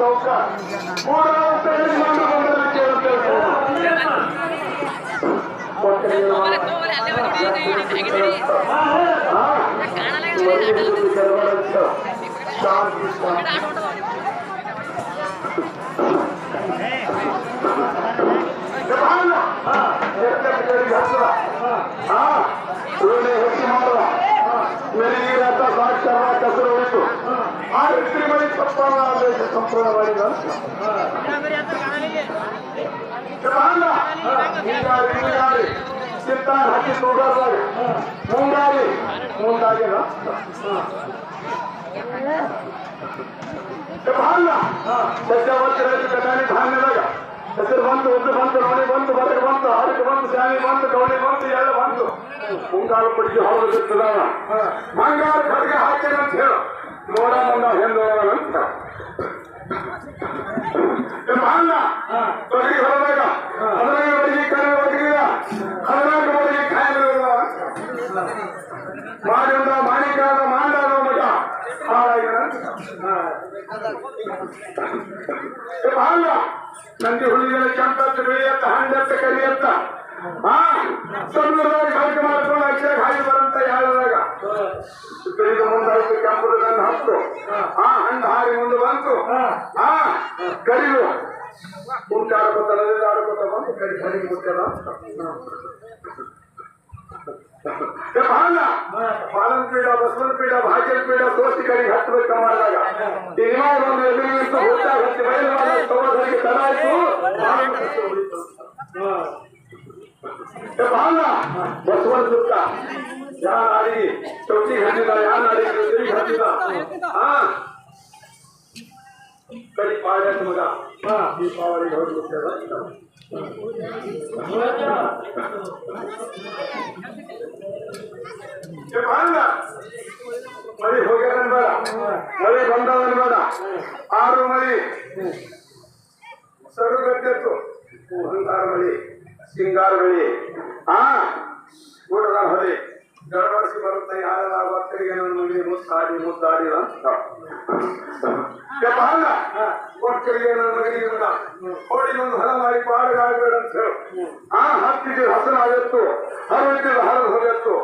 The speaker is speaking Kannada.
ಚೌಕ ಮೂರ कसर होती मरी संपूर्ण चिंता हाकि ಮುಂದಾಗಿ ಸಸ್ಯವರ್ತಿ ಕಟಾಣಿ ಧಾನ್ಯದಾಗ ಹೆಸರು ಬಂತು ಉದ್ದು ಬಂತು ನೋಡಿ ಬಂತು ಬರಗೆ ಬಂತು ಹರಕೆ ಬಂತು ಶಾಣಿ ಬಂತು ಗೌಳಿ ಬಂತು ಎಲ್ಲ ಬಂತು ಮುಂಗಾರು ಪಡಿಸಿ ಹೊರದಿರ್ತದಾವ ಬಂಗಾರ ಖಡ್ಗೆ ಹಾಕಿರ ಅಂತ ಹೇಳು ನೋಡೋಣ ಹೆಂದೋಳಂತ ತೊಡಗಿ ಹೊರದಾಗ ಅದ್ರಾಗ ಬಡಿಗೆ ಕರೆ ಒದಗಿದ ಅದ್ರಾಗ ಬಡಿಗೆ ಕಾಯಿಲೆ ಮಾಡಿದ ಮಾಣಿಕಾದ ಮಾಡಾದ ಮಗ ಹಾಳ ನಂಗೆ ಹುಳಿಗಳ ಕೆಂಪತ್ತು ಬೆಳೆಯತ್ತ ಹಂಡತ್ತ ಕರಿಯತ್ತ ಸಮುದ್ರದಾಗ ಹರಕೆ ಮಾಡ್ಕೊಂಡು ಅಕ್ಷರ ಹಾಯಿ ಬರಂತ ಯಾಳದಾಗ ಬೆಳಿದ ಮುಂದಾಯ್ತು ಕೆಂಪದ ನನ್ನ ಹತ್ತು ಹಣ್ಣು ಹಾರಿ ಮುಂದೆ ಬಂತು ಕರಿದು ಮುಂಚಾಡ್ಕೊತ ನದಿದಾಡ್ಕೊತ ಬಂದು ಕರಿ ಕರಿಗೆ ಮುಟ್ಟದ ಪಾಲನ್ ಪೀಡ ಬಸವನ ಪೀಡ ಭಾಗ್ಯದ ಪೀಡ ದೋಸ್ತಿ ಕಡೆಗೆ ಹತ್ತಬೇಕು ಮಾಡಿದಾಗ ದಿನವಾರ ಒಂದು ಎದುರಿಗಿಂತ ಹುಟ್ಟಾಗ ಹತ್ತಿ ಬಯಲು ತಗೋದಕ್ಕೆ ತಡ ಆಯ್ತು ಬಸವನ ಸುತ್ತ ಯಾ ನಾಡಿ ಚೌಟಿ ಹಚ್ಚಿದ ಯಾ ನಾಡಿ ಹಚ್ಚಿದ ಕಡಿ ಪಾಡ್ಯ ಮಗ ದೀಪಾವಳಿಗೆ ಹೋಗ್ಬಿಡ್ತೇವೆ ಮಳಿ ಹೋಗ್ಯಾರನ್ ಬೇಡ ಮಳಿ ಬಂದವನ್ ಬೇಡ ಆರು ಮಳಿ ಸರುಗಟ್ಟೆತ್ತು ಅಹಂಕಾರ ಮಳಿ ಸಿಂಗಾರ ಮಳಿ ಗೂಡದ ಹೊಳಿ ಗಡಬಡಿಸಿ ಬರುತ್ತೆ ಯಾರೆಲ್ಲ ಭಕ್ತರಿಗೆ ನೋಡಿ ಮುದ್ದಾಡಿ ಮುದ್ದಾಡಿ ಅಂತ ಭಕ್ತರಿಗೆ ನನ್ನ ಮಗನಿಗೆ ಹೋಳಿ ಒಂದು ಹೊಲ ಮಾಡಿ ಪಾಡುಗಾಡಬೇಡ ಅಂತ ಹೇಳು ಹತ್ತಿಗೆ ಹಸನಾಗತ್ತು ಹರವಿಟ್ಟಿದ್ದು ಹರಿದು ಹೋಗತ್ತು